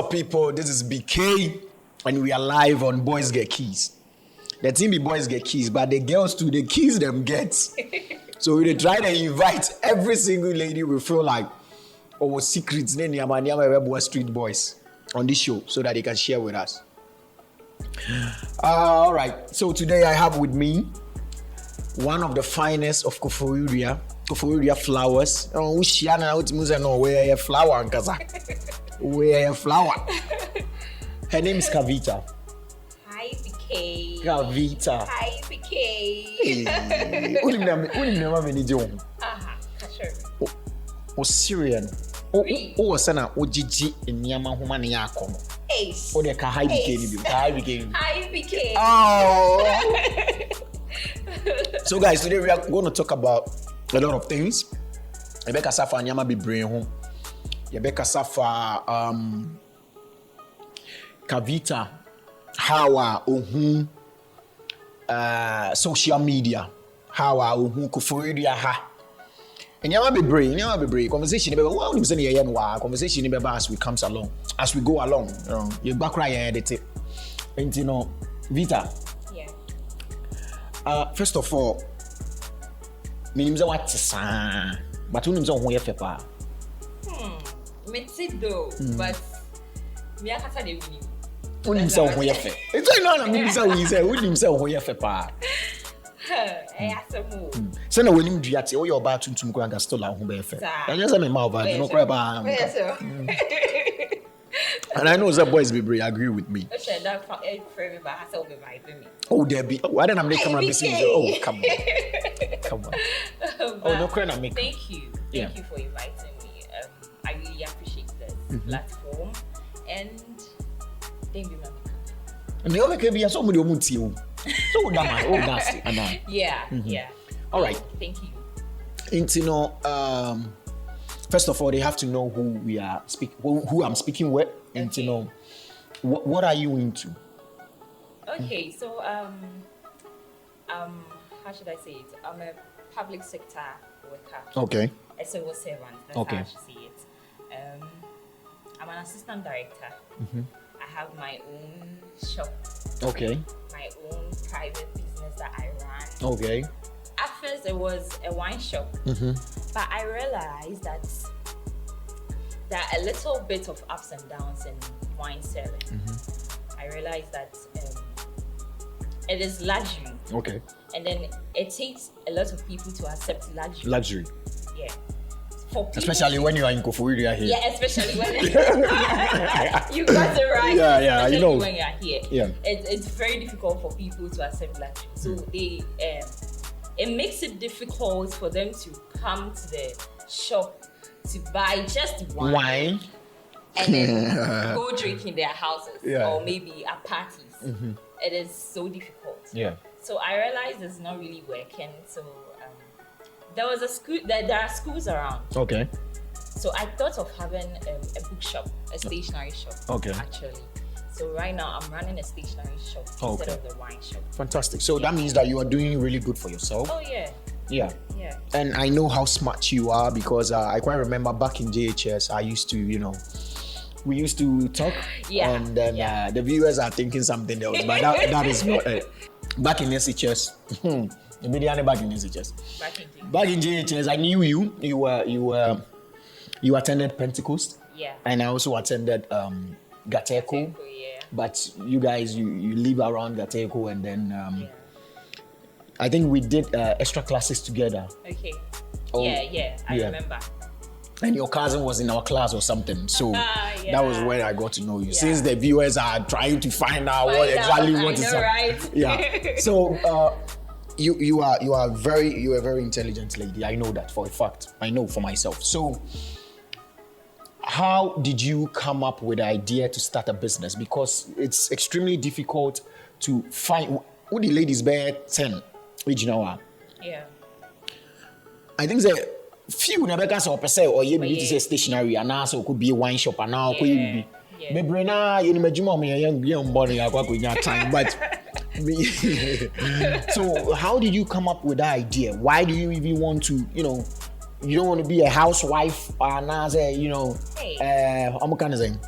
People, this is BK, and we are live on Boysgetkeys. The team be Boysgetkeys, but the girls too, the keys them get. So we try to invite every single lady we feel like our secrets, street boys on this show, so that they can share with us. All right. So today I have with me one of the finest of Koforidua flowers. Oh, where flower and kaza. Where flower. Her name is Cavita. Hi, Bk. Cavita. Hi, Bk. O Syrian. O sana o Gigi Nyama Humana Yakom. Ace. O de ka hi Bk ni bi. Hi Bk. Oh. So guys, today we are going to talk about a lot of things. Rebecca Safa Nyama be brain home. Rebecca Safa Cavita, how social media, how Koforidua ha. And you be brave. Conversation conversation as we comes along, as we go along. You back right edit it. And you know, Vita. Yeah. First of all, me what but who knows who you fepa. Me though, but me I can't tell you. Who himself who you fe? It's not me himself who you fepa. So now when you do that, you're about to go and stole our home effect. And just me mouth, no crap. And I know that boys be brave. Agree with me. Oh, Debbie. Why don't I make camera busy? Oh, come on. Oh, no crap. Thank you. Thank you for inviting me. I really appreciate this platform. And thank you, and the other can be so many omuti. So that's yeah. All right. Thank you. And you know, first of all, they have to know who we are who I'm speaking with, and you know, what are you into? Okay, so how should I say it? I'm a public sector worker. Okay. A civil servant. That's how I should say it. I'm an assistant director. I have my own shop. Okay. My own private business that I run. Okay. At first, it was a wine shop, but I realized that there are a little bit of ups and downs in wine selling. I realized that it is luxury. Okay. And then it takes a lot of people to accept luxury. Luxury. Yeah. Especially when you are in Koforidua here. Yeah, especially when you got it right. Yeah, especially you know. When you are here. Yeah. It's very difficult for people to accept luxury. So they it makes it difficult for them to come to the shop to buy just wine. And then go drink in their houses or maybe at parties. It is so difficult. Yeah. So I realized it's not really working. So there was a school. There are schools around. Okay. So I thought of having a bookshop, a stationery shop. Okay. Actually. So right now I'm running a stationery shop instead of the wine shop. Fantastic. So that means that you are doing really good for yourself. Oh yeah. Yeah. Yeah. And I know how smart you are because I quite remember back in JHS, I used to, we used to talk. Yeah. And then the viewers are thinking something else, but that is not it. Back in SHS, immediately back in SHS. Back in JHS, I knew you. You attended Pentecost. Yeah. And I also attended Gateko. Yeah. But you guys, you live around Gateko, and then I think we did extra classes together. Okay. Oh, yeah. I remember. And your cousin was in our class or something. So that was where I got to know you. Yeah. Since the viewers are trying to find out what exactly what is up. Right? Yeah. So you are a very intelligent lady. I know that for a fact. I know for myself. So how did you come up with the idea to start a business? Because it's extremely difficult to find who the ladies bear 10 original. Yeah. I think that few never can say or you need to say stationery and also could be a wine shop and now could be maybe now you know young money time but so how did you come up with that idea? Why do you even want to you don't want to be a housewife or I'm kind of saying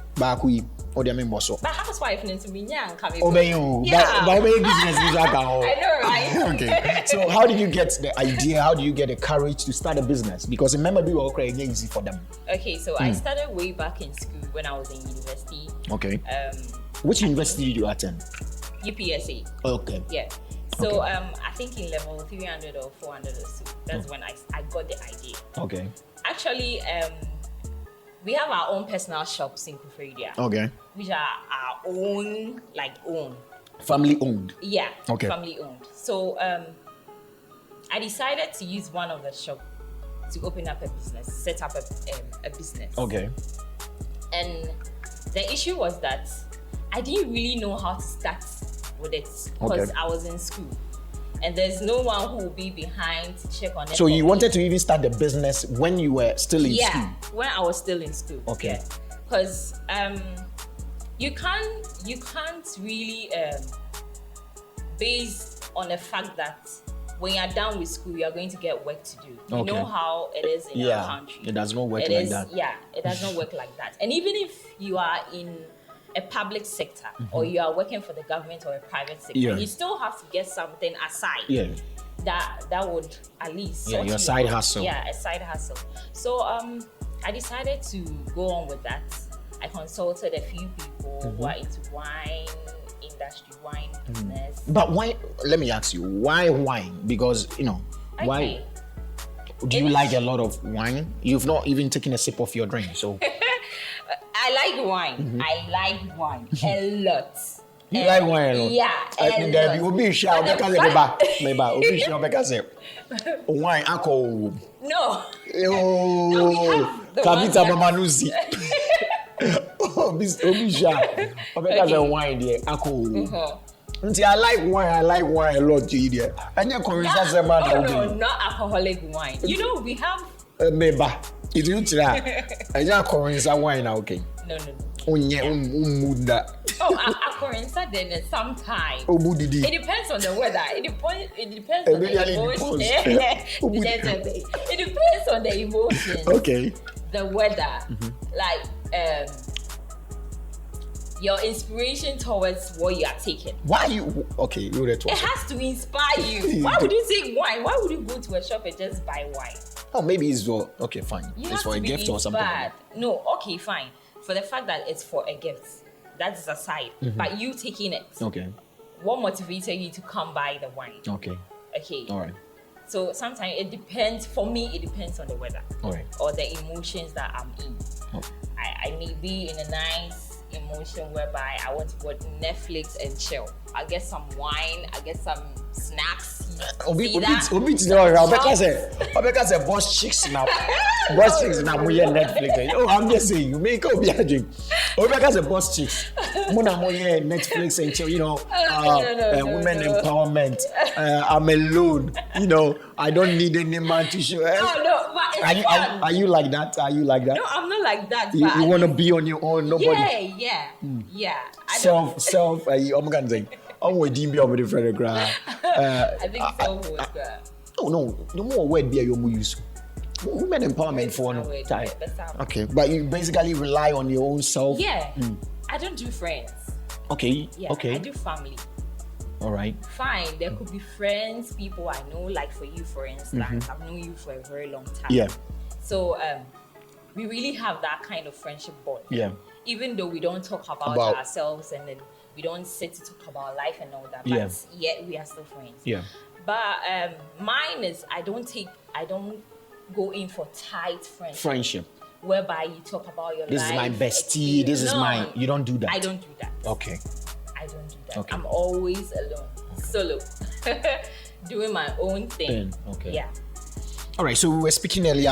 Or the member so. But housewife into me, yeah, coming. Obey you. Yeah. But obey business. I know, right? Okay. So how did you get the idea? How do you get the courage to start a business? Because remember, we were creating easy for them. Okay, so I started way back in school when I was in university. Okay. Which university did you attend? UPSA. Okay. Yeah. So I think in level 300 or 400 or so, that's when I got the idea. Okay. Actually, we have our own personal shops in Cavita. Okay. Which are our own, Family owned. Yeah. Okay. Family owned. So I decided to use one of the shop to open up a business, set up a business. Okay. And the issue was that I didn't really know how to start with it because I was in school. And there's no one who will be behind to check on it. So you wanted to even start the business when you were still in school? Yeah, when I was still in school. Okay. Because you can't really base on the fact that when you're done with school, you're going to get work to do. You know how it is in our country. It does not work like that. Yeah, it does not work like that. And even if you are in a public sector or you are working for the government or a private sector, you still have to get something aside. Yeah. That would at least sort your side hustle. Yeah, a side hustle. So I decided to go on with that. I consulted a few people who are into wine industry, wine business. But why? Let me ask you, why wine? Because why? Do you like a lot of wine? You've not even taken a sip of your drink, so. I like wine. I like wine a lot. You like wine a lot? Yeah, there will be shout because wine alcohol. No. Oh, Cavita mamanuzi. Oh, because wine there alcohol. I like wine a lot to eat there. And no, not alcoholic wine. You know, we have It you try. I just Corinza wine okay. No. That. Corinza then sometimes. It depends on the weather. It depends on the emotion. It depends on the emotion. Okay. The weather. Your inspiration towards what you are taking. Why you okay? It has to inspire you. Why would you take wine? Why would you go to a shop and just buy wine? Oh, maybe it's for fine. It's for a gift or something. No, okay, fine. For the fact that it's for a gift, that is aside. But you taking it. Okay. What motivated you to come buy the wine? Okay. All right. So sometimes it depends. For me, it depends on the weather. All right. Or the emotions that I'm in. Oh. I may be in a nice emotion whereby I want to watch Netflix and chill. I get some wine, I get some snacks. Obit say boss chicks now. Boss chicks now we Netflix. Oh, I'm just saying you make up your drink. Obit say boss chicks. Muna mo Netflix and chill, women empowerment. I'm alone, I don't need any man to show. No, but are you like that? No, I'm not like that. You want to be on your own, nobody. Yeah. Self. I'm gonna say. I'm with Dimby over the friend. I think self was good. No more word be a yomu use. Women empowerment for no time. Okay, but you basically rely on your own self. Yeah. I don't do friends. Okay. Yeah, okay. I do family. All right. Fine. There could be friends, people I know, like for you, for instance. I've known you for a very long time. Yeah. So we really have that kind of friendship bond. Yeah. Even though we don't talk about ourselves and then we don't sit to talk about life and all that, but yet we are still friends. Yeah. But mine is I don't go in for tight friendship. Whereby you talk about your life. This is my bestie. This is mine. You don't do that. I don't do that. Okay. I don't do that. Okay. I'm always alone, solo, doing my own thing. Okay. Yeah. All right. So we were speaking earlier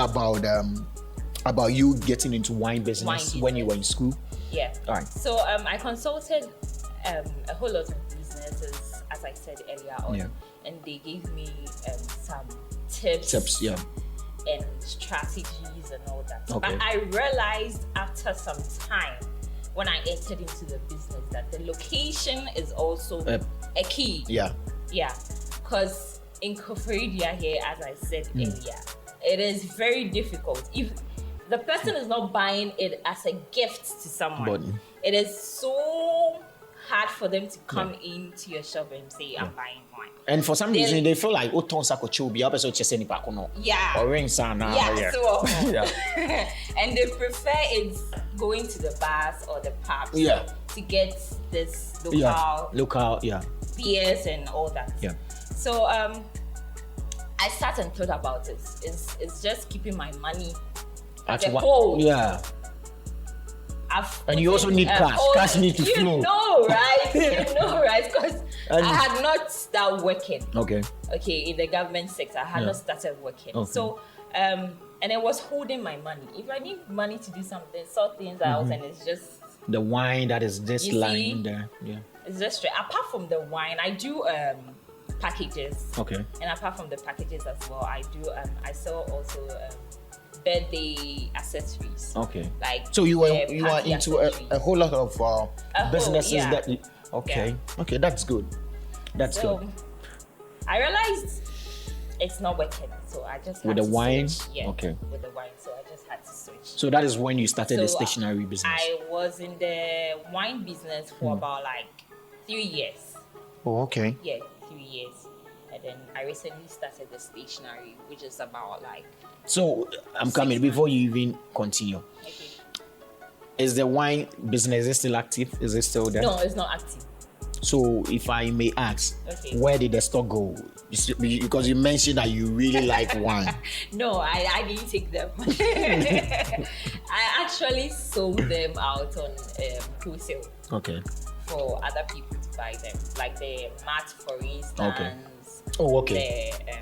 about you getting into wine business when you were in school. Yeah. All right. So I consulted a whole lot of businesses, as I said earlier on, and they gave me some tips. And strategies and all that. Okay. But I realized after some time when I entered into the business that the location is also a key. Yeah. Yeah. Because in Cavita here, as I said earlier, it is very difficult. If the person is not buying it as a gift to someone, it is so hard for them to come into your shop and say, I'm buying wine. And for some reason, they feel like, oh, tons of chobi, I also just any pacono. Yeah. Or ring sana. Yeah, so Yeah. and they prefer it going to the bars or the pubs to get this local beers and all that. Yeah. So I sat and thought about it. It's just keeping my money at the hold. Yeah. And you also need cash. Cash need to flow. You know, right? Because I had not started working. Okay, in the government sector, I had not started working. Okay. So, and I was holding my money. If I need money to do something, sort things out, and it's just the wine that is just lying there. Yeah, it's just straight. Apart from the wine, I do packages. Okay. And apart from the packages as well, I do I sell also birthday accessories. Okay. Like so you are into a whole lot of businesses that. Okay. Okay, that's good. That's good. I realized it's not working, so I just with the wine. Switch. Yeah. Okay. With the wine, so I just had to switch. So that is when you started the stationery business. I was in the wine business for about like 3 years. Oh, okay. Yeah, 3 years. And then I recently started the stationery, which is about like. So I'm coming before you even continue. Okay. Is the wine business still active? Is it still there? No, it's not active. So if I may ask, where did the stock go? Because you mentioned that you really like wine. No, I didn't take them. I actually sold them out on wholesale. Okay. For other people to buy them, like the mat, for instance. Okay. Oh, okay. The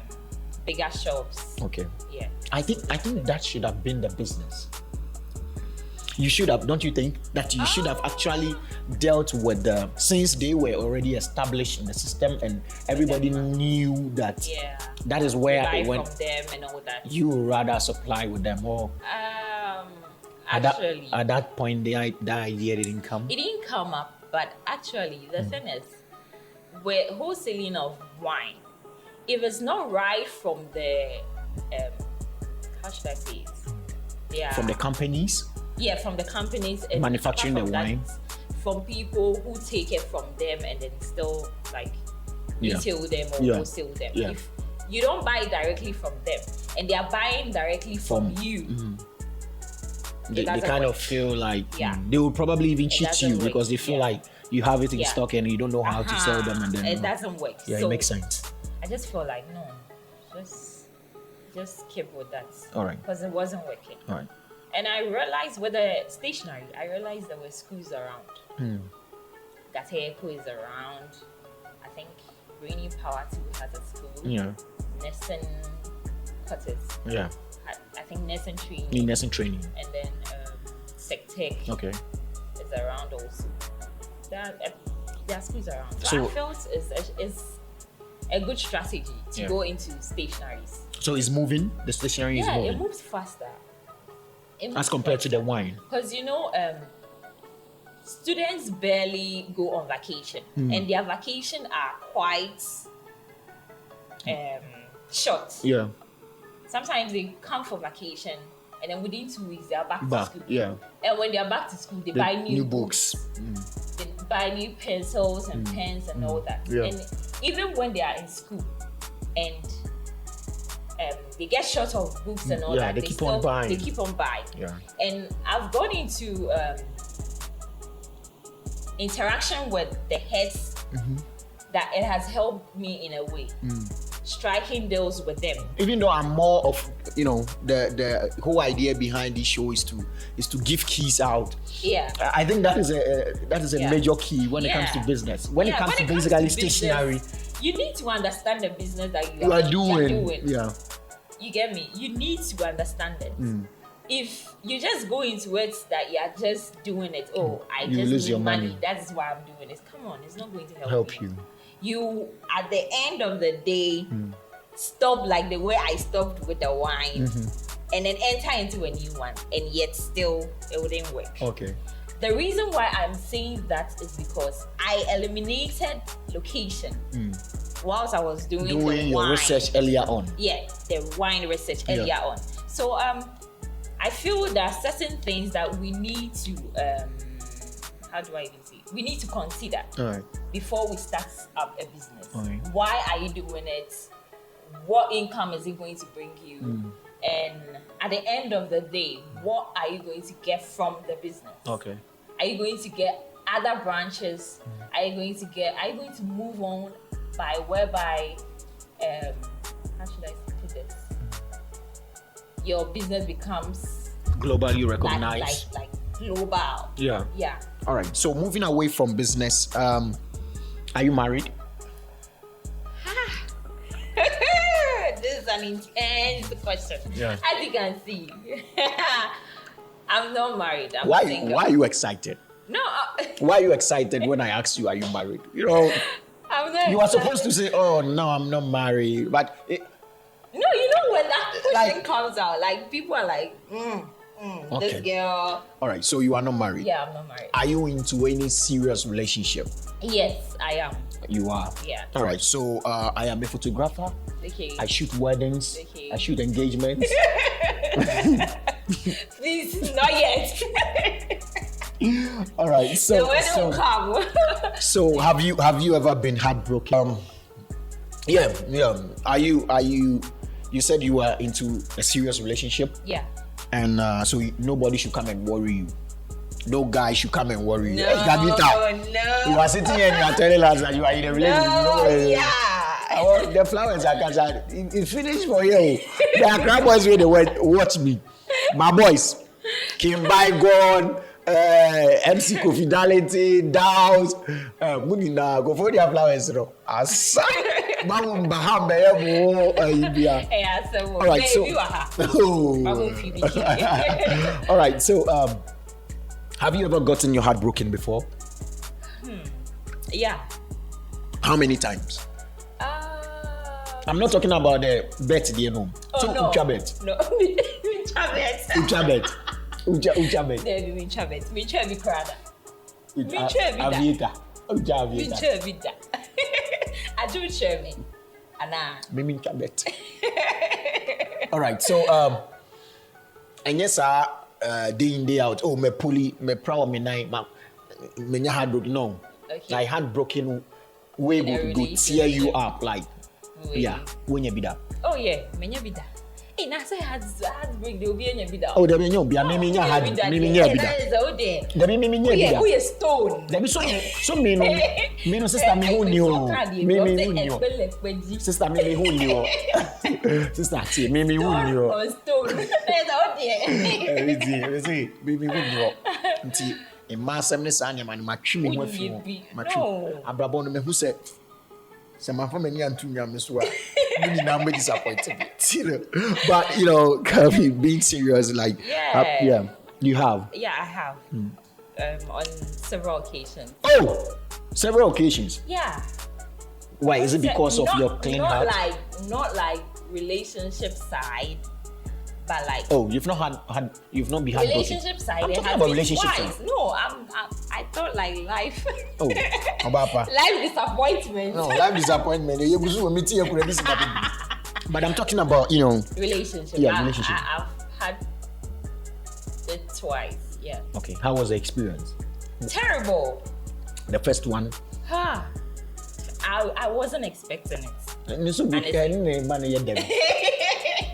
bigger shops. Okay. Yeah. I think that should have been the business. You should have, don't you think? That you should have actually dealt with them since they were already established in the system and everybody knew that that is where it went. From them and all that. You would rather supply with them or actually at that point the idea didn't come. It didn't come up, but actually the thing is, with wholesaling of wine, if it's not right from the how should I say it? Yeah. From the companies? Yeah, from the companies manufacturing the wine. From people who take it from them and then still like retail them or wholesale them. Yeah. If you don't buy directly from them and they are buying directly from you, they kind of feel like they will probably even cheat you because they feel like you have it in stock and you don't know how to sell them, and then it doesn't work. Yeah, so it makes sense. I just feel like no, just keep with that. All right. Because it wasn't working. All right. And I realized with the stationery, there were schools around. Gateko is around. I think Rainy Power too has a school. Yeah. Nelson Cutters. Yeah. I think Nelson Training. Nelson Training. And then Sectech. Okay. Is around also. There are schools around. So I felt it's a good strategy to go into stationaries. So it's moving. The stationery is moving. Yeah, it moves faster. As compared to the wine. Because students barely go on vacation, and their vacation are quite short. Yeah. Sometimes they come for vacation, and then within 2 weeks they are back to school. Yeah. And when they are back to school, they buy new books. They buy new pencils and pens and all that. Yeah. And even when they are in school, and they get short of books and all that. They keep on buying. They keep on buying. Yeah. And I've gone into interaction with the heads that it has helped me in a way. Striking deals with them. Even though I'm more of the whole idea behind this show is to give keys out. Yeah. I think that is a major key when it comes to business. When it comes to basically stationery. You need to understand the business that you are doing. Yeah. You get me? You need to understand it. If you just go into it that you are just doing it, I you just lose need your money. That is why I'm doing it. Come on, it's not going to help you. You at the end of the day stop like the way I stopped with the wine, and then enter into a new one, and yet still it wouldn't work. Okay. The reason why I'm saying that is because I eliminated location whilst I was doing the your wine research earlier on. Yeah, the wine research earlier on. So I feel there are certain things that we need to how do I even say it? We need to consider All right. before we start up a business. Okay. Why are you doing it? What income is it going to bring you? And at the end of the day, what are you going to get from the business? Okay. Are you going to get other branches? Are you going to move on by whereby how should I put this? Your business becomes Globally recognized. like global. Yeah. Yeah. All right. So moving away from business, are you married? This is an intense question. Yeah. As you can see, I'm not married. I'm Why single. are you excited? No. Why are you excited when I ask you, are you married? You know, I'm not. you are supposed to say, oh, no, I'm not married. But No, you know when that question Like- comes out, like people are like, Okay. this girl. all right, so you are not married. Yeah, I'm not married. Are you into any serious relationship? Yes, I am. You are. Yeah. All right, so I am a photographer. Okay. I shoot weddings. Okay. I shoot engagements. Please, not yet. All right, The so wedding will come. so have you ever been heartbroken? Yeah. Are you? You said you were into a serious relationship, Yeah. and so nobody should come and worry you. No guy should come and worry you. No, Hey, Cavita, no. you are sitting here and you are telling us that you are in a relationship. No, yeah. The flowers are catching. It's finished for you. The Accra boys really watch me. My boys, Kim Bygone, MC Confidality, Dows, Munina, go for their flowers. Asa, Mamu Bahambe, Hey, I said, well, all right, baby, so you are her. oh. All right, so have you ever gotten your heart broken before? Yeah. How many times? I'm not talking about the birthday, no. Oh, So no. Uchabet. No. Uchabet. Uchabet. Uchabet. There be Uchabet. Me try be crowd. Me try be that. Avieta. Me Uchabeta. try be that. I do share me. Anna. Mimi Uchabet. All right, so and yes, day in day out. Oh, me pully, me proud, me nine, me hard broken. No, Okay. like hard broken. Way In a go tear you relationship. up, like Wait. yeah. When you be that. Oh yeah, menya bi da. Hey, na say hard break there will be enya bi da. Oh, there be no be. Mimi nya hard. Mimi nya be That that. is out there. There be Mimi nya be Who that. is stone? There be so me no sister me who knew. Me who knew. Sister me who knew. Sister see me who knew. On stone. There's out there. Everything, baby, when you nti emma asem ne saa nyama no matwe me ho afi ho matwe abrabon no me hu se man for many antu nyam so a me na me disappointed. But you know, Kavi, being serious, like Yeah. you have. Yeah, I have. On several occasions. Oh, several occasions. Yeah. Why is it because of Not- your clean heart? Not like relationship side, but like You've not been heartbroken. relationship side. I'm it talking has about been relationship twice. side. No, I thought like life. Oh, Obapa. Life disappointment. No, life disappointment. You go so meet you this. But I'm talking about, you know. Relationship. Yeah, relationship. I've had it twice. Yeah. Okay, how was the experience? Terrible. The first one. I wasn't expecting it.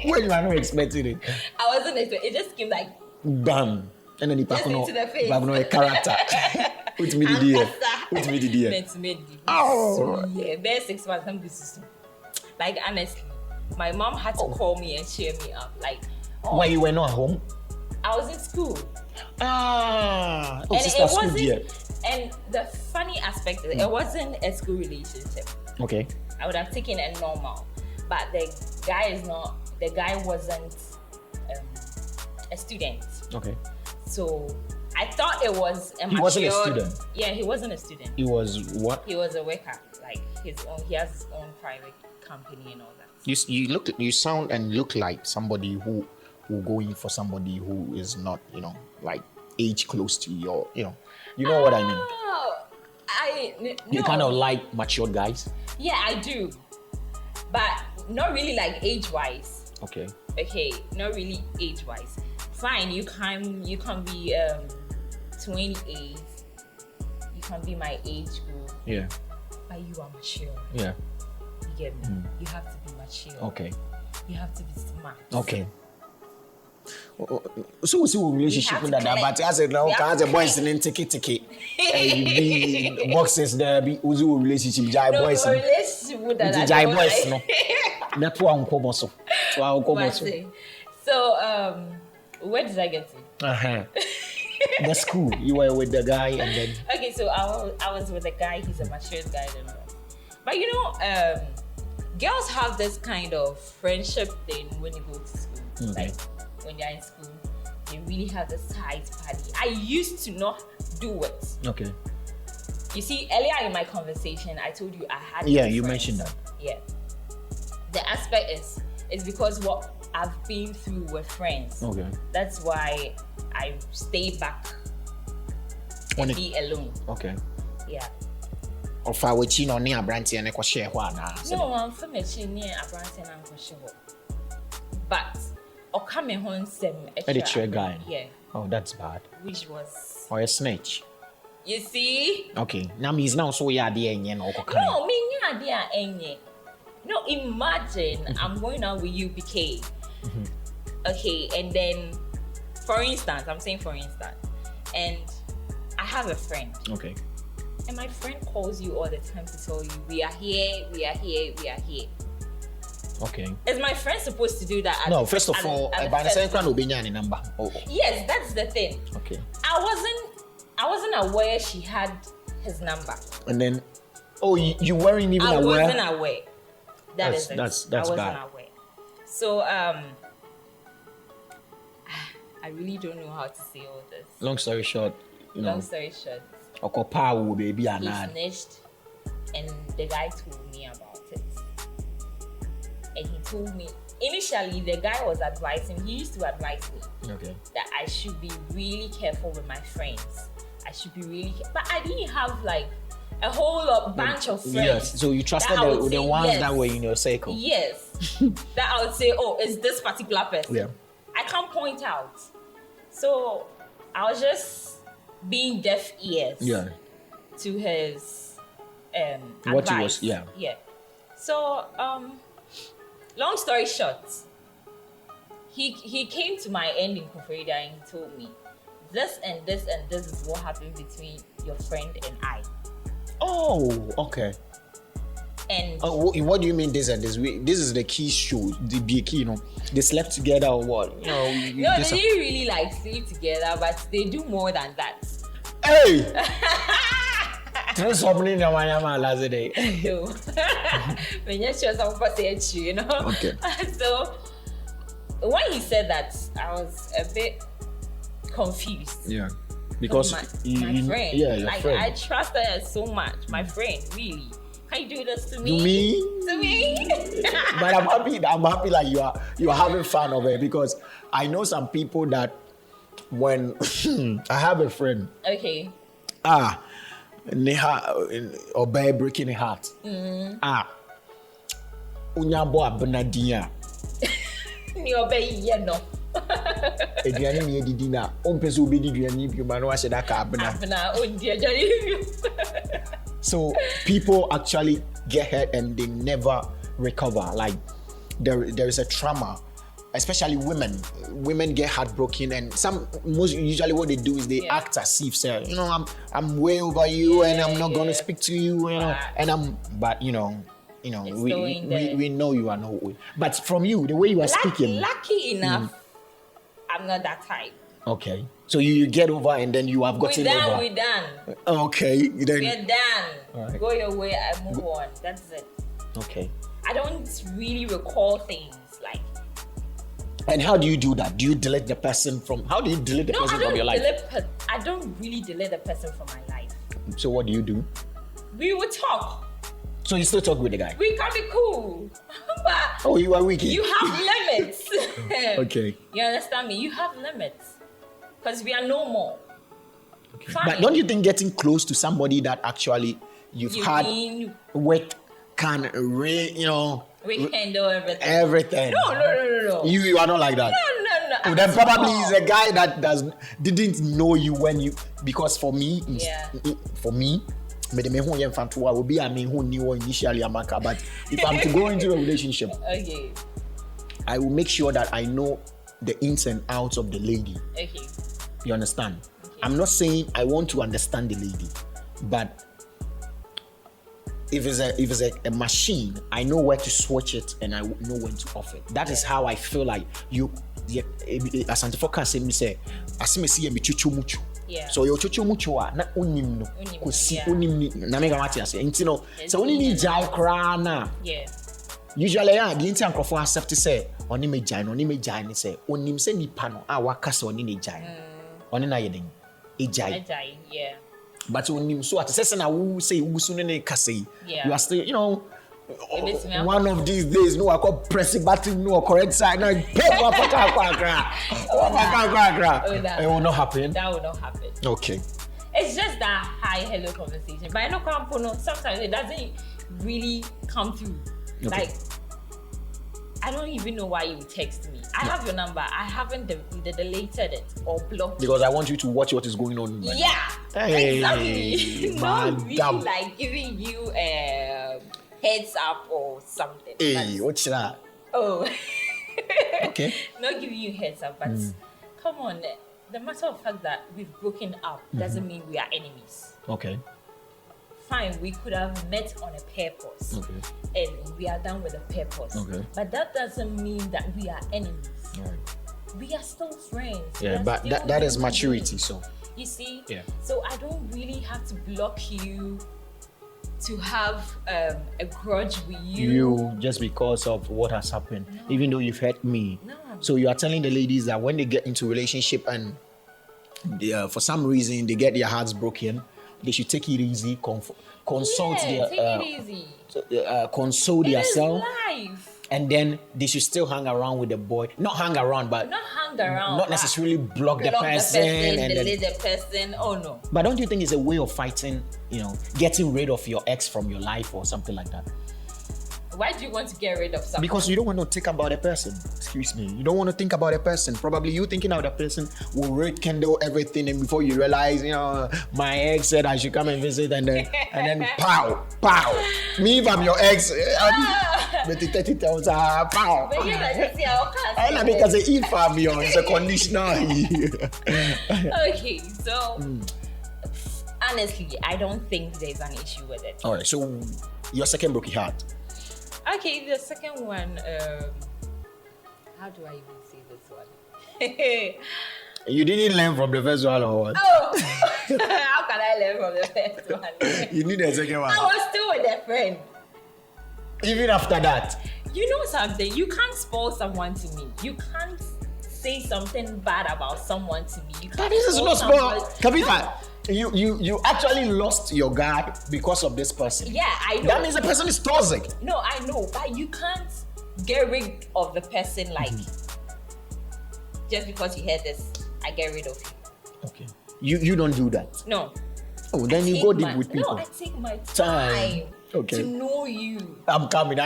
When you are not expecting it, I wasn't expecting it. Just came like bam, and then the Just into the face. a character. Put me the dear. Put me the dear. meant me. Oh. Yeah, bare 6 months. I'm busy. Like honestly, my mom had to call me and cheer me up. Like, Why you were not home? I was in school. Oh, And sister it school dear. wasn't. And the funny aspect is, it wasn't a school relationship. Okay. I would have taken it normal, but the guy wasn't a student. Okay. So I thought it was a He wasn't a matured- student? Yeah, he wasn't a student. He was what? He was a worker, like his own. He has his own private company and all that. You sound and look like somebody who will go in for somebody who is not, you know, like age close to your, you know what I mean. You No. kind of like matured guys. Yeah, I do, but not really like age-wise. Okay. Okay, not really age-wise. Fine, you can be 28, can be my age group. Yeah. But you are mature. Yeah. You get me? You have to be mature. Okay. You have to be smart. Okay. So relationship with that, but I said now, cause the boys in ticket, be boxes there, be uzu relationship, jai boys, relationship with that, jai boys, no. That's why I'm coming so. So where did I get to? The school. You were with the guy, and then. Okay, so I was with the guy. He's a mature guy, but you know, girls have this kind of friendship thing when you go to school, like. When you're in school, they really have the side party. I used to not do it. Okay. You see, earlier in my conversation, I told you I had. Yeah, you mentioned that. Yeah. The aspect is because what I've been through with friends. Okay. That's why I stay back and be alone. Okay. Yeah. Or for which you know near Branty and Echo share one. No, I'm from near Branty and Uncle Share. But. Or coming home some extra guy. Yeah. Oh, that's bad. Which was. Or a snitch. You see? Okay. Now he's now so yeah, dear, no, me dear, no, imagine I'm going out with you, BK. Okay, and then, for instance, and I have a friend. Okay. And my friend calls you all the time to tell you, we are here. Okay. Is my friend supposed to do that? No, first of all, by the same time, will be any number. Oh. Yes, that's the thing. Okay. I wasn't aware she had his number. And then, you weren't even aware. I wasn't aware. That's bad. I wasn't aware. So I really don't know how to say all this. Long story short, Long story short. Okopa will be He snitched, and the guy told me about it. And he told me, initially the guy was advising, he used to advise me that I should be really careful with my friends. I should be really but I didn't have like a whole bunch of friends. Yes, so you trusted the ones that were in your circle. Yes. That I would say, it's this particular person. Yeah. I can't point out. So I was just being deaf ears to his what advice. He was, Yeah. So long story short, he came to my end in Kofrida and he told me, this and this and this is what happened between your friend and I. Oh, okay. And what do you mean this and this? This is the key show, the Bkaystudios, they slept together or what? No, they didn't really like sleep together, but they do more than that. Hey! What's happening in my last day? When you show some person, you know. Okay. So when he said that, I was a bit confused. Yeah. Because my friend, yeah, your friend. I trusted her so much. My friend, really. Can you do this to me? To me? But I'm happy like you are having fun of it, because I know some people that when I have a friend. Okay. Or by breaking a heart. Unyabo abenadia. Ni obey no. Eduane ni edidi na ompese obedi duane bi ma no ahye da ka abena. So people actually get hurt and they never recover. Like there is a trauma, especially women. Women get heartbroken, and usually what they do is they act as if, say, I'm way over you, and I'm not gonna speak to you, but we know you are no way. But from you, the way you are speaking, lucky enough, I'm not that type. Okay, so you get over, and then you have gotten over. We're done. Okay, then we're done. Right. Go your way, I move on. That's it. Okay. I don't really recall things like. And how do you do that? Do you delete the person from? How do you delete the person from your life? I don't really delete the person from my life. So what do you do? We will talk. So you still talk with the guy? We can be cool. But you are wicked. You have limits. Okay. You understand me? You have limits. Because we are no more. Okay. But don't you think getting close to somebody that actually you've had with can we handle everything. Everything. No. You are not like that. No. then probably he's a guy that didn't know you when you, because for me, but if I'm to go into a relationship, Okay. I will make sure that I know the ins and outs of the lady. Okay. You understand? Okay. I'm not saying I want to understand the lady, but if it's a machine, I know where to switch it and I know when to off it. That is how I feel like you. As Antifoka say, as me see me chuchu muchu. Yeah. So your chuchu muchu na unim no, kosi unim ni na mega mati ase. Nti no, so oni ni jai kra na. Yeah. Usually the inti ankrofo accept say oni me jai ni say onim say nipa no a waka say oni ne jai. Oni na yeden. Ejai. Yeah. But when you so at say na who say ugusu ne kase, you are still, you know, one of these days, no, I call pressing button, no, correct side, no, it will not happen. That will not happen. Okay. It's just that hello conversation. But I know sometimes it doesn't really come through. Okay. Like, I don't even know why you text me. I have your number. I haven't deleted it or blocked because I want you to watch what is going on. Right? Yeah. Hey, exactly. Not really like giving you a heads up or something. Hey, what's that? Oh. Okay. Not giving you heads up, but come on. The matter of fact that we've broken up doesn't mean we are enemies. Okay. Fine, we could have met on a purpose. Okay. And we are done with a purpose. Okay. But that doesn't mean that we are enemies. Right. We are still friends. Yeah, but that is maturity, so. You see? Yeah. So I don't really have to block you to have a grudge with you. Just because of what has happened, even though you've hurt me. No. So you are telling the ladies that when they get into relationship and they, for some reason they get their hearts broken, they should take it easy, consult take their, it easy. console themselves, life. and then they should still hang around with the boy. Not hang around, but not necessarily block the person and delete the person. Oh no! But don't you think it's a way of fighting? You know, getting rid of your ex from your life or something like that? Why do you want to get rid of someone? Because you don't want to think about a person. Excuse me. You don't want to think about a person. Probably you thinking about a person will rekindle everything, and before you realize, you know, my ex said I should come and visit, and then pow. Me, if I'm your ex, but the 30,000 pow. But you like see how And because if I'm your, it's a conditional. Okay, so honestly, I don't think there's an issue with it. All right. So your second broken heart. Okay, the second one, how do I even say this one? You didn't learn from the first one or what? Oh, how can I learn from the first one? You need a second one. I was still with a friend. Even after that? You know something? You can't spoil someone to me. You can't say something bad about someone to me. You can't This is not spoil. Cavita, No. you actually lost your guard because of this person. Yeah, I know. That means the person is toxic. No, I know, but you can't get rid of the person like just because you heard this, I get rid of you. Okay. You don't do that. No. Oh, then you go deep with people. No, I take my time Okay. to know you. I'm coming.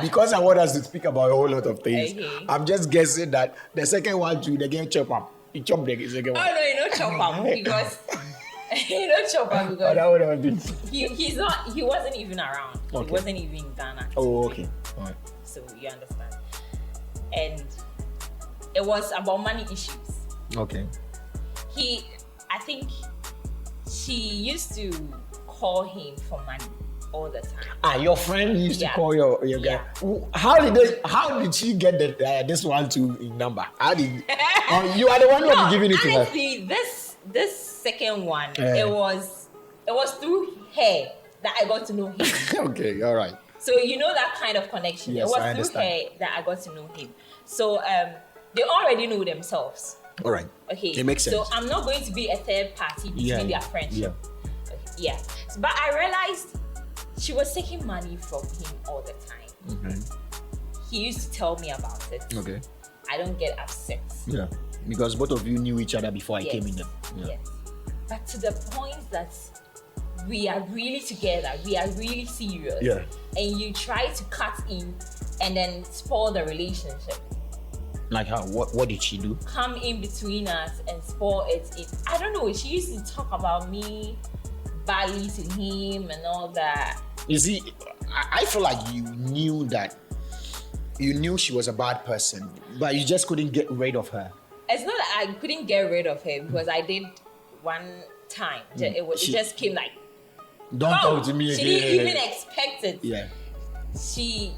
Because I want us to speak about a whole lot of things. Okay. I'm just guessing that the second one too, they get chop up. You chop the second one. Oh no, you know chop up because you know chop up because That would have been. he wasn't even around. Okay. He wasn't even in Ghana. Oh, okay. All right. So you understand. And it was about money issues. Okay. I think she used to call him for money all the time. Your friend used to call your guy. Yeah. How did she get this one to number? How did you are the one who was giving it to her? Honestly, this second one, it was through her that I got to know him. Okay, all right. So you know that kind of connection. Yes, it was I through understand. her that I got to know him. So they already know themselves. All right. Okay. It makes sense. So I'm not going to be a third party between their friendship. Yeah. But I realized she was taking money from him all the time. Okay. He used to tell me about it. Okay. I don't get upset. Yeah. Because both of you knew each other before I came in there. Yeah. Yes. But to the point that we are really together, we are really serious. Yeah. And you try to cut in and then spoil the relationship. Like how? What did she do? Come in between us and spoil it. I don't know. She used to talk about me badly to him and all that. You see, I feel like you knew she was a bad person, but you just couldn't get rid of her. It's not that I couldn't get rid of her because I did one time. It just came like, don't talk to me she again. didn't even expect it. Yeah. She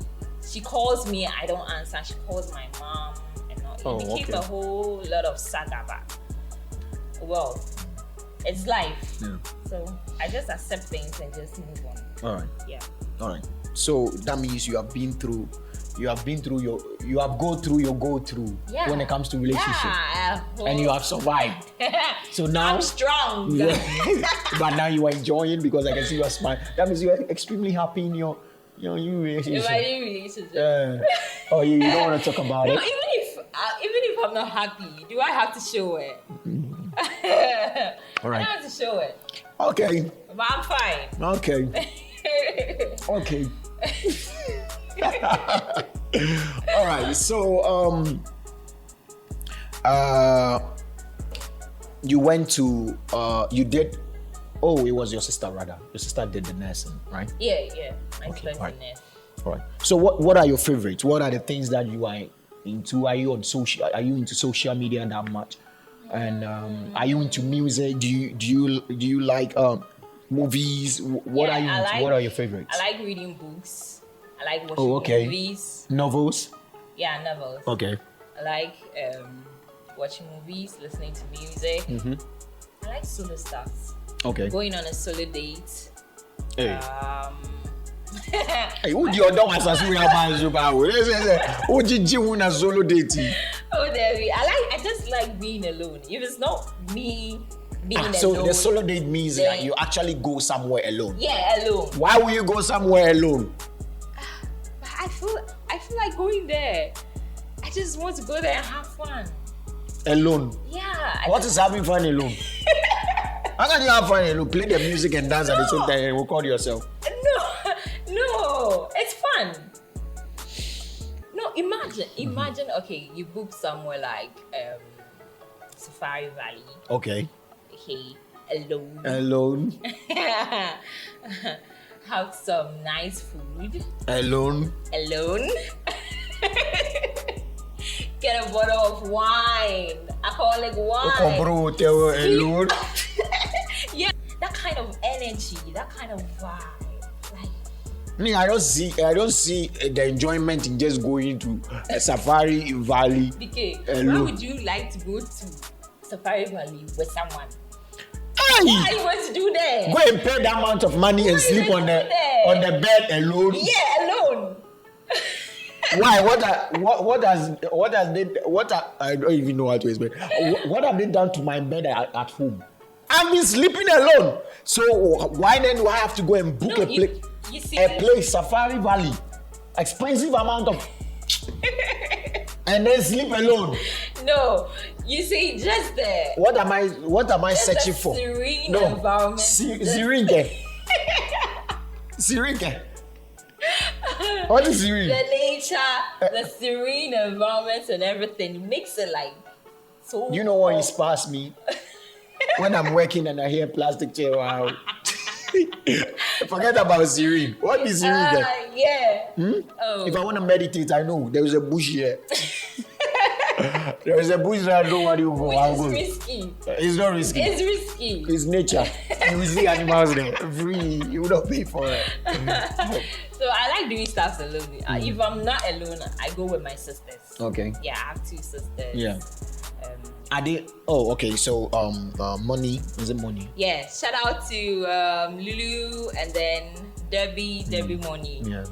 calls me, I don't answer. She calls my mom and all. It became a whole lot of saga, but well, it's life. Yeah. So I just accept things and just move on. All right. Yeah. All right. So that means you have gone through your go through when it comes to relationship. Yeah. And you have survived. So now I'm strong. Yeah. But now you are enjoying because I can see you are smiling. That means you are extremely happy in your relationship. In my new relationship. Oh, you don't want to talk about it. Even if I'm not happy, do I have to show it? All right. I don't have to show it. Okay. But I'm fine. Okay. Okay. All right. So you went to you did. Oh, it was your sister rather. Your sister did the nursing, right? Yeah. My Okay, sister's right. in nurse. All right. So what are your favorites? What are the things that you are into? Are you into social media that much? And are you into music? Do you like movies? What are you into? What are your favorites? I like reading books. I like watching movies. Novels? Yeah, novels. Okay. I like watching movies, listening to music. Mm-hmm. I like solo stuff. Okay. Going on a solo date. Hey. Hey, who do you know as a solo dating? Oh, there we. I just like being alone. If it's not me being alone. So the solo date means that you actually go somewhere alone. Yeah, alone. Why will you go somewhere alone? I feel like going there. I just want to go there and have fun. Alone. Yeah. What is having fun alone? How can you have fun alone? Play the music and dance at the same time and record yourself. No, it's fun. No, imagine. Okay, you book somewhere like Safari Valley. Okay. Okay, alone. Alone. Have some nice food. Alone. Get a bottle of wine, alcoholic wine. Alone. Yeah, that kind of energy, that kind of vibe. Me, I don't see the enjoyment in just going to a Safari Valley. Okay, alone. why would you like to go to Safari Valley with someone? Hey! What are you going to do there? Go and pay that amount of money and sleep on the bed alone. Yeah, alone. Why? I don't even know how to explain. What have they done to my bed at home? I've been sleeping alone. So why then do I have to go and book a place, Safari Valley, expensive amount of, and then sleep alone? No, you see, just there. What am I searching for? Serene environment. Serene. What is serene? The nature, the serene environment and everything makes it like so. You know what inspires me? When I'm working and I hear plastic chair, wow. Forget about serene. What is serene then? Yeah. Oh. If I want to meditate, I know there is a bush here. There is a bush that I know where you go. It's risky. It's not risky. It's risky. It's nature. You will see animals there. Free. You will not pay for it. So I like doing stuff alone. If I'm not alone, I go with my sisters. Okay. Yeah, I have two sisters. Yeah. Are they? Oh, okay. So, money, is it money? Yeah. Shout out to Lulu and then Debbie Money. Yeah.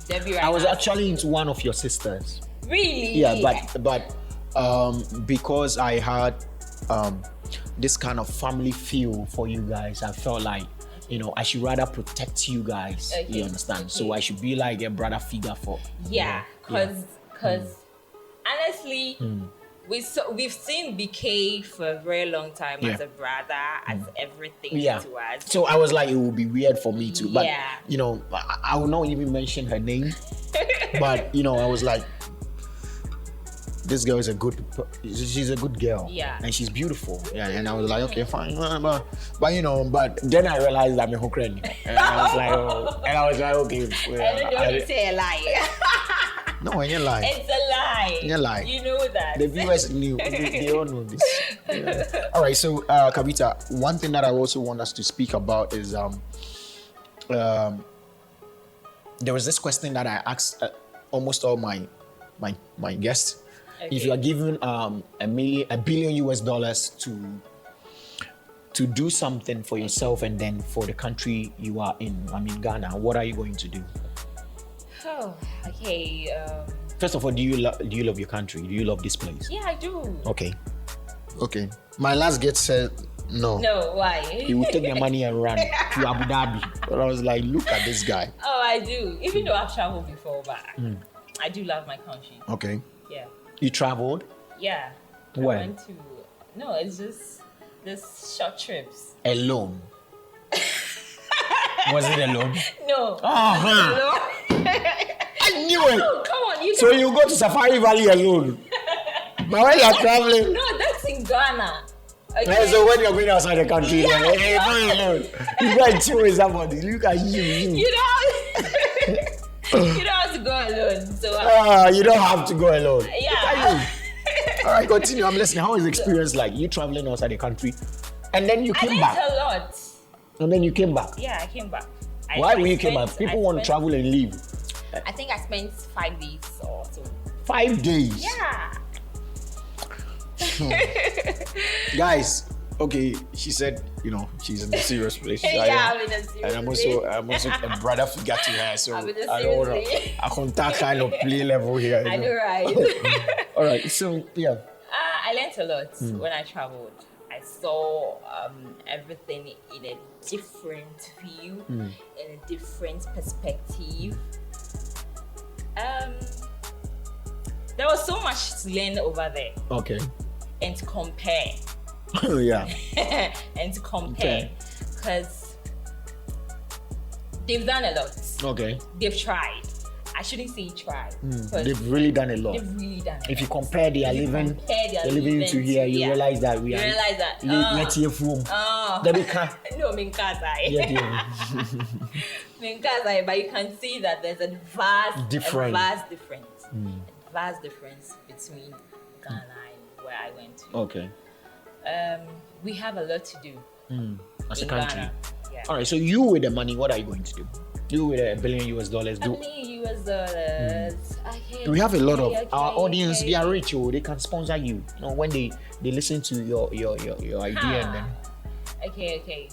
Debbie. Right I was now. actually into one of your sisters. Really? Yeah, but because I had this kind of family feel for you guys, I felt like I should rather protect you guys. Okay. You understand? Okay. So I should be like a brother figure for. Yeah, because honestly. We've seen BK for a very long time as a brother, as everything to us. So I was like, it would be weird for me too. But I will not even mention her name. But I was like, this girl is she's a good girl. Yeah. And she's beautiful. Yeah. And I was like, okay, fine. But but then I realized I'm a Ukrainian. And I was like, okay. I don't know say a lie. No, I ain't lying. It's a lie. You're lying. You know that. The viewers knew. They all know this. Yeah. All right. So, Cavita, one thing that I also want us to speak about is there was this question that I asked almost all my guests. Okay. If you are given $1 billion US to do something for yourself and then for the country you are in, I mean Ghana, what are you going to do? Oh, okay. First of all, do you love your country? Do you love this place? Yeah, I do. Okay. My last guest said no. No, why? He would take the money and run to Abu Dhabi. But I was like, look at this guy. Oh, I do. Even though I've traveled before, but I do love my country. Okay. Yeah. You traveled? Yeah. Where? I went to. No, it's just this short trips. Alone. Was it alone? No. Uh-huh. I knew it. Oh, come on, you. So you go to Safari Valley alone. But when you're traveling. No, that's in Ghana. Okay. So when you're going outside the country, then, hey, go alone. You go and chill with somebody. Look at you. You don't have to go alone. So you don't have to go alone. yeah. All right, continue. I'm listening. How is the experience like? You traveling outside the country, and then you came back. I learned a lot. And then you came back. Yeah, I came back. Why will you came back? People want to travel and leave. I think I spent 5 days or so. 5 days. Yeah. Guys, okay, she said, she's in a serious place. Yeah, I'm in a serious place. And I'm also a brother figure to her, so I'm in a I don't want serious to. I contact kind of play level here. I know, right? All right, so yeah. I learned a lot when I traveled. I saw everything in a different view, in a different perspective. There was so much to learn over there. Okay. And to compare. Yeah. And to compare. Because they've done a lot. Okay. They've tried. I shouldn't say tried. They've really done a lot. They've really done a If you lot. compare their living to here, you realize that we are. You realize that. Let's hear from. No, Minkazai. Minkazai, but you can see that there's a vast difference. A vast difference between Ghana and where I went to. Okay. We have a lot to do. As a country. Ghana. Yeah. All right. So you with the money, what are you going to do? You with $1 billion US. $1 billion US. Okay. We have a lot of our audience. They are rich. They can sponsor you. When they listen to your idea and then. Okay.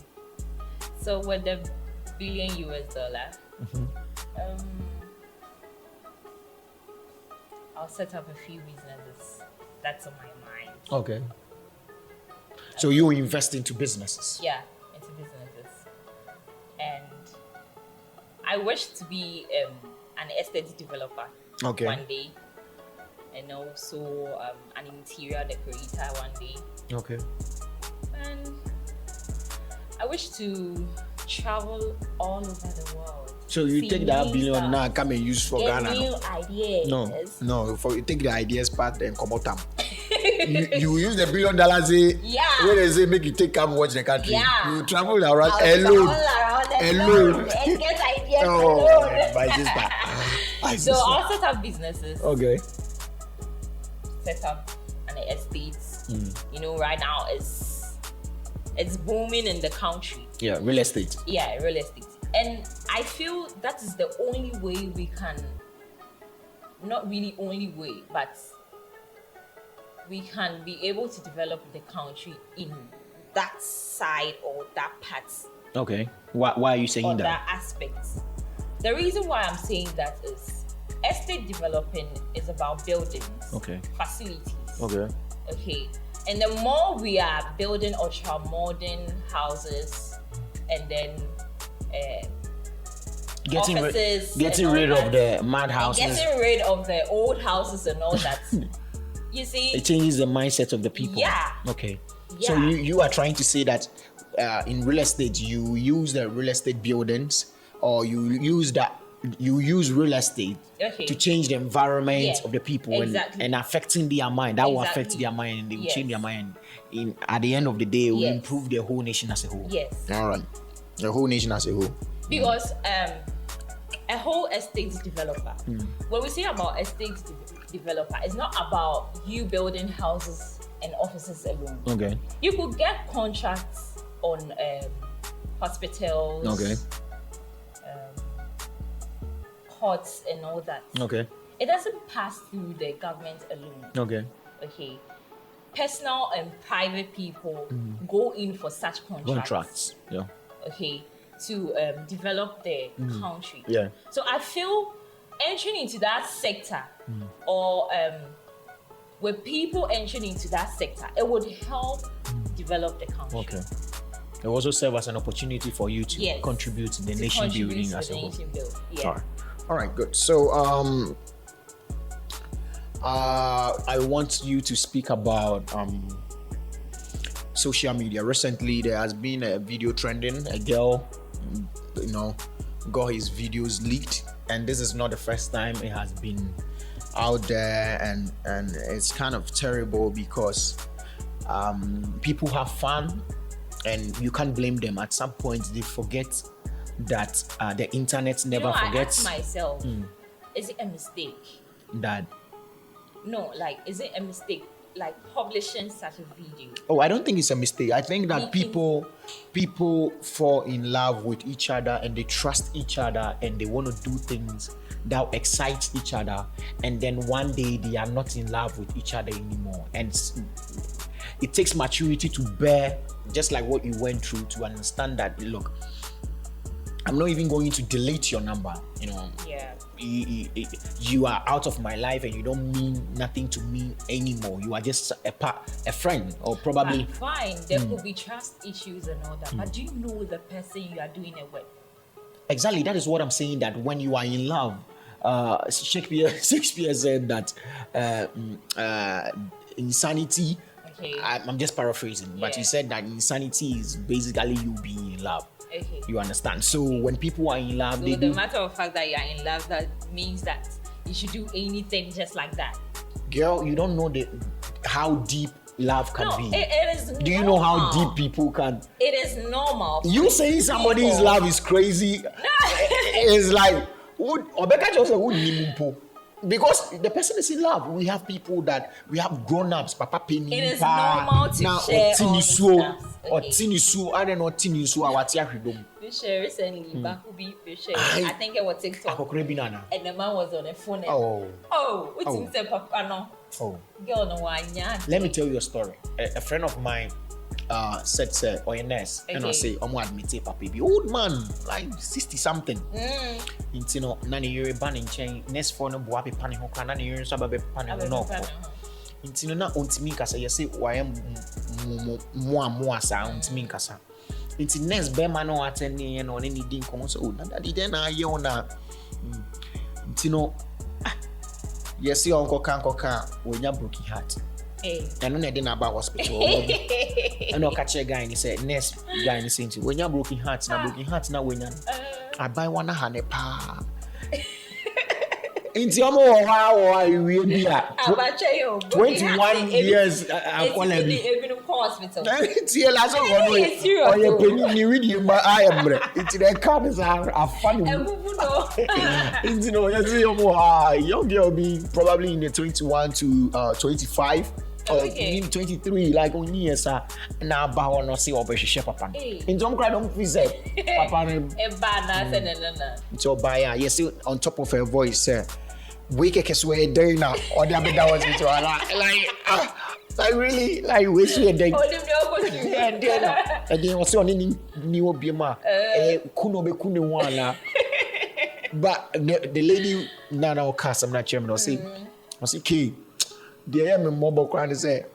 So with the $1 billion US, I'll set up a few businesses. That's on my mind. Okay. So you invest into businesses? Yeah, into businesses. And I wish to be an estate developer one day. And also an interior decorator one day. Okay. And I wish to travel all over the world. So you take that $1 billion now, come and use for Ghana? New ideas. No. You take the ideas part and come out them. you use the $1 billion, say, when they say make you take come watch the country. Yeah. You travel around alone. And get ideas alone. My sister. So I'll set up businesses. Okay. Set up an estate. Right now it's booming in the country. Yeah, real estate. Yeah, real estate. And I feel that is the only way we can, not really only way, but we can be able to develop the country in that side or that part. Okay. Why are you saying that aspect. The reason why I'm saying that is estate developing is about buildings, facilities. Okay. And the more we are building ultra-modern houses and then getting rid of the mad houses. Getting rid of the old houses and all that. You see? It changes the mindset of the people. Yeah. Okay. Yeah. So you are trying to say that in real estate, you use the real estate buildings or you use that you use real estate Okay. to change the environment Yeah, of the people exactly. and affecting their mind. That will affect Exactly. their mind and they will Yes. change their mind. At the end of the day, it will Yes. improve the whole nation as a whole. Yes. All right. The whole nation as a whole. Because a whole estate developer, when we say about estate developer, it's not about you building houses and offices alone. Okay. You could get contracts on hospitals, Okay. courts, and all that. Okay. It doesn't pass through the government alone. Okay. Okay. Personal and private people go in for such contracts. Yeah. Okay, to develop the country. Yeah. So I feel entering into that sector or with people entering into that sector, it would help develop the country. Okay. It will also serve as an opportunity for you to Yes. contribute to the To nation contribute building to as the a whole. nation build. Yeah. Sorry. All right, good. So, I want you to speak about social media. Recently, there has been a video trending. A girl, got his videos leaked, and this is not the first time it has been out there, and it's kind of terrible because people have fun, and you can't blame them. At some point, they forget that the internet never forgets. I ask myself, is it a mistake? That. No, like, is it a mistake? Like publishing such a video? Oh, I don't think it's a mistake. I think that people fall in love with each other and they trust each other and they want to do things that excite each other, and then one day they are not in love with each other anymore. And it takes maturity to bear, just like what you went through, to understand that, look, I'm not even going to delete your number. Yeah. You are out of my life and you don't mean nothing to me anymore. You are just a friend, or probably. But fine, there could be trust issues and all that. But do you know the person you are doing it with? Exactly, that is what I'm saying. That when you are in love, Shakespeare said that insanity. Okay. I'm just paraphrasing, but he said that insanity is basically you being in love. Okay. You understand? So when people are in love, So the matter of fact that you are in love, that means that you should do anything just like that. Girl, you don't know how deep love can be. It is normal. Do you know how deep people can? It is normal. You saying somebody's love is crazy is like, because the person is in love. We have people that we have grown-ups, Papa Penny. It is normal to share all these stuff. Or Tinisu, I don't know Tinisu, our We share recently, Bakubi, we share. I think it was TikTok. And the man was on the phone. What you say, Papa? No. Oh. Girl, no one. Let me tell you a story. A friend of mine said, "Sir, or a nurse," and I say, "I'm gonna admit it, Papa, be old man, like 60 something." Intino, nani you're banning chain, nurse for no boapi panning hook, and nani you're suburb panning no. Intino na untimi kasa, you say, why am more sa untimi kasa. It's next bear no attending and on any dinkum, so that then I yona. Intino, yes, see Uncle Kankoka when you broke your heart. I know nothing about hospital. I know catch a guy and he said, "Next guy and he said, when you're broken hearts now when you I buy one honey pa." In Tiamo, how are you? 21 years. I'm calling even hospital. It's here last one. Oh, you're penny you read him, but I am. It's the cards are funny. It's young girl be probably in the 21 to 25. Or even 23, like on years, now Bawa no see or Papa. In some crowd, don't visit Papa. So, by yes, on top of her voice, we can swear day now, or the other was with like really, like we see a day. And then also on any new Bima, Kuno be Kunuana. But the lady Nana Okas, I'm not chairman, or say, Key. The M mobile crowd say,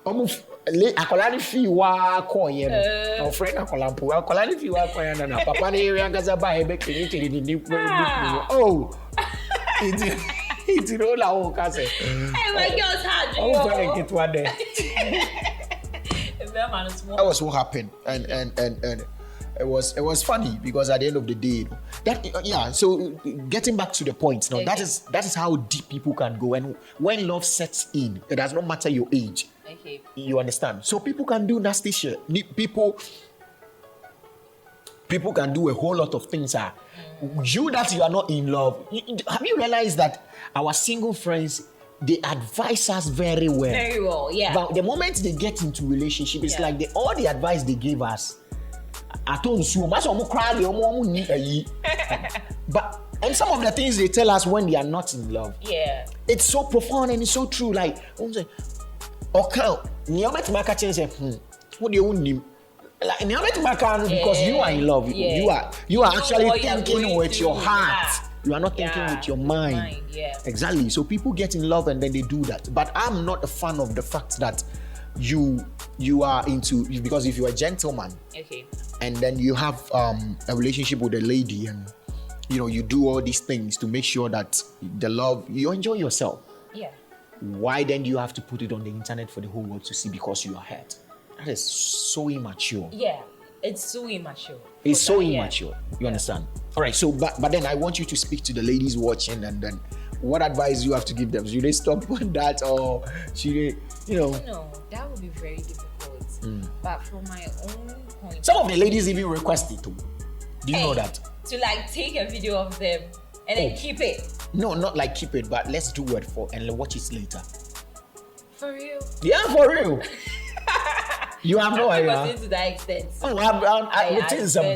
almost akolani fi wa koyen no friend akolampu akolani fi wa koyen na papa na area gaza ba ebe kiri ni oh it roll out ka say hey my girls had you oh very get one there. That was what happened, and it was funny because at the end of the day, So getting back to the point now, Okay. that is how deep people can go. And when love sets in, it does not matter your age. Okay. You understand? So people can do nasty shit. People can do a whole lot of things. You that you are not in love. Have you realized that our single friends, they advise us very well? Very well, yeah. But the moment they get into relationship, it's like all the advice they gave us. But and some of the things they tell us when they are not in love, it's so profound and it's so true. Like, okay, because you are in love, you are actually thinking with your heart. You are not thinking with your mind. Exactly. So people get in love and then they do that. But I'm not a fan of the fact that you are into, because if you're a gentleman, and then you have a relationship with a lady, and you do all these things to make sure that the love, you enjoy yourself. Why then do you have to put it on the internet for the whole world to see because you are hurt? That is so immature. It's so immature. It's so immature. You understand? All right. So, but then I want you to speak to the ladies watching, and then what advice you have to give them? Should they stop with that, or should they, No, that would be very difficult. But from my own point, some of the ladies even request it too. Do you know that? To like take a video of them and then keep it. No, not like keep it, but let's do it and watch it later. For real? Yeah, for real. You have no idea. To that extent. Oh, I'm meeting some. So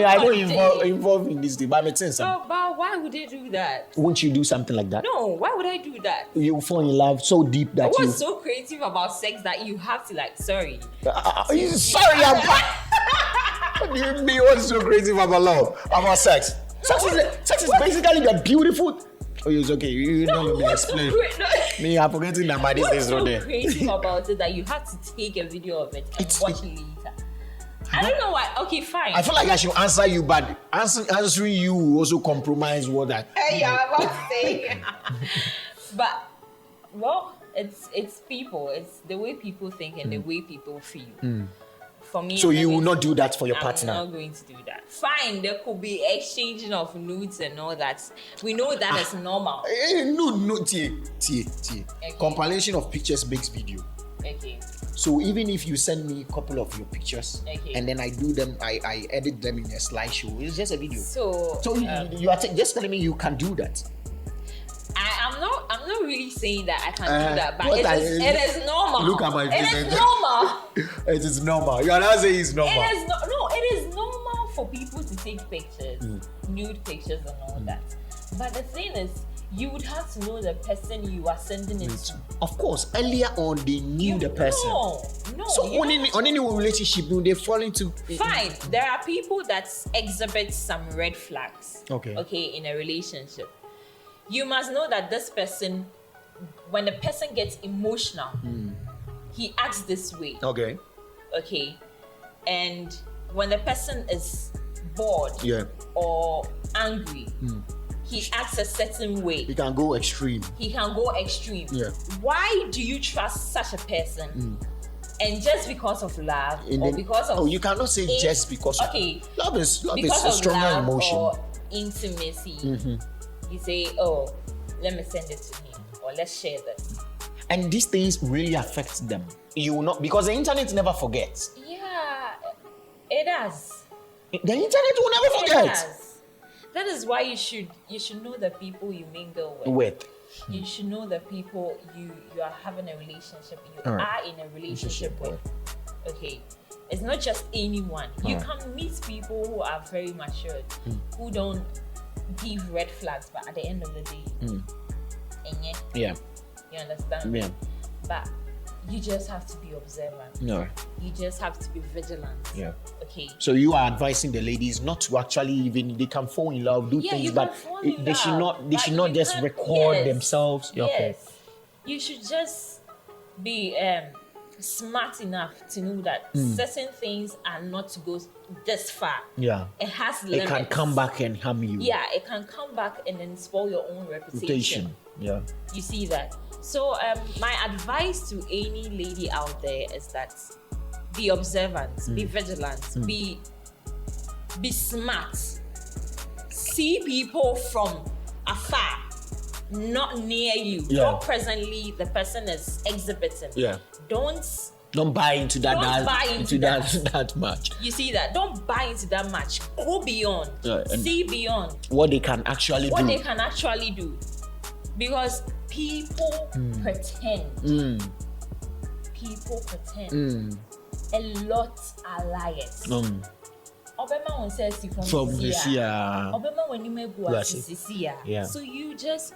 I don't involve in this thing, but I'm meeting some. No, but why would they do that? Won't you do something like that? No, why would I do that? You fall in love so deep that What's so creative about sex that you have to sorry? Sorry, what do you mean? What's so creative about love? About sex? Sex is basically the beautiful. Oh, it's okay. You know, explain. Me, I'm forgetting that my this is not there. What's so creative about it that you have to take a video of it and watch it later? I don't know why. Okay, fine. I feel like I should answer you, but answering you will also compromise what that. Hey, I'm about to say. But it's people. It's the way people think and the way people feel. For me, so you will not do that for your partner? I'm not going to do that. Fine, there could be exchanging of nudes and all that. We know that is normal. No, compilation of pictures makes video. Okay. So even if you send me a couple of your pictures, and then I do them, I edit them in a slideshow, it's just a video. So you are just telling me you can do that. I'm not really saying that I can do that, but it is normal. Look at my face. It is normal. It is normal. You are not saying it's normal. It is normal for people to take pictures, nude pictures and all that. But the thing is, you would have to know the person you are sending it to. Of course, earlier on they knew the person. No. So on any relationship, they fall into. Fine, there are people that exhibit some red flags. Okay, in a relationship. You must know that this person, when the person gets emotional, he acts this way. Okay. And when the person is bored or angry, he acts a certain way. He can go extreme. Yeah. Why do you trust such a person? And just because of love, or because of you cannot say just because of love is a stronger emotion or intimacy. You say, oh, let me send it to him, or let's share this. And these things really affect them. You will not, because the internet never forgets. Yeah, it does. The internet will never forget. It does. That is why you should know the people you mingle with. You should know the people you are having a relationship. You are in a relationship with. Okay. It's not just anyone. You can meet people who are very matured, who don't give red flags, but at the end of the day, you understand? Yeah. But you just have to be observant. You just have to be vigilant. Okay. So you are advising the ladies not to actually even, they can fall in love, do things, but they should not just record themselves. Yes. You should just be smart enough to know that certain things are not to go this far. It has limits. It can come back and harm you. It can come back and then spoil your own reputation. You see that? So my advice to any lady out there is that be observant, be vigilant, be be smart. See people from afar, not near you. Yeah. Not presently the person is exhibiting. Yeah. Don't buy into that. Don't buy into that much. You see that? Don't buy into that much. Go beyond. See beyond. What they can actually do. Because people pretend. People pretend. A lot are liars. Obama won't say from this year. Obama when you make yeah. So you just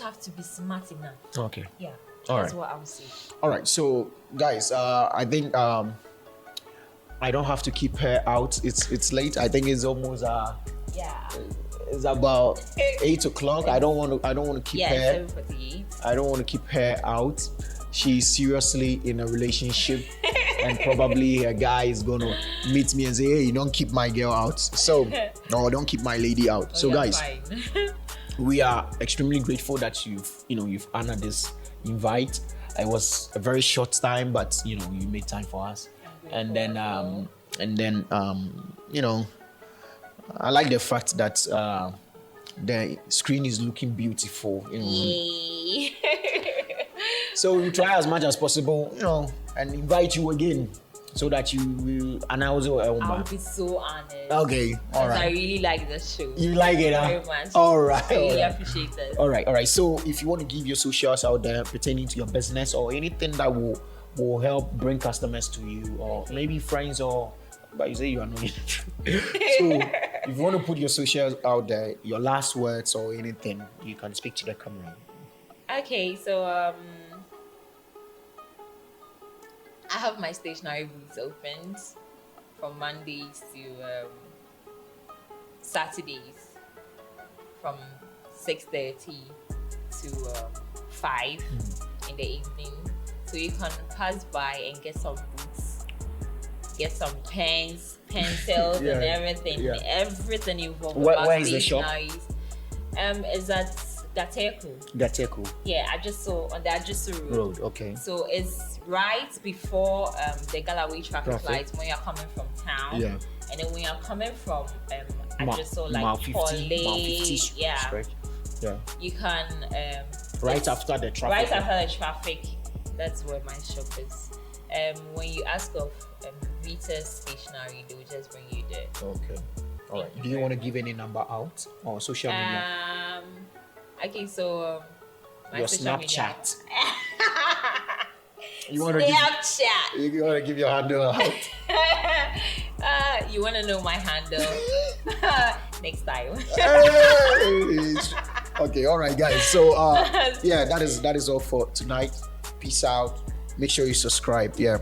have to be smart enough. Okay. Yeah. All That's right. what I would say. All right. So guys, I think I don't have to keep her out. It's late. I think it's almost yeah. It's about 8 o'clock. I don't want to keep her. 7:48. I don't want to keep her out. She's seriously in a relationship, and probably a guy is gonna meet me and say, "Hey, don't keep my girl out." So, no, don't keep my lady out. So, guys, we are extremely grateful that you've honored this invite. It was a very short time, but you made time for us. And then I like the fact that the screen is looking beautiful. Yay. So we try as much as possible, and invite you again so that you will announce your I'll be so honored. Okay, all right. I really like this show. You like it, huh? Very much. All right. I really appreciate it. All right. So if you want to give your socials out there pertaining to your business or anything that will help bring customers to you, or maybe friends, but you say you are not. So if you want to put your socials out there, your last words or anything, you can speak to the camera. Okay, so I have my stationery booths opened from Mondays to Saturdays from 6:30 to 5 in the evening. So you can pass by and get some books, get some pens, pencils, and everything. Yeah. Everything involved. Where is the shop? Is at Gateku. Yeah, on the Ajusu Road. Okay. So it's right before the Galloway traffic lights when you're coming from town. Yeah. And then when you're coming from Ajusu, Mile 50 yeah. Yeah. You can right after the traffic. Right after the traffic, that's where my shop is. When you ask of Vita's stationery, they will just bring you there. Okay. All right. Do you want to give any number out or social media? Okay, so my your social Snapchat. Media. You want to give your handle out? You want to know my handle? Next time. Okay, all right, guys. So yeah, that is all for tonight. Peace out. Make sure you subscribe. Yeah.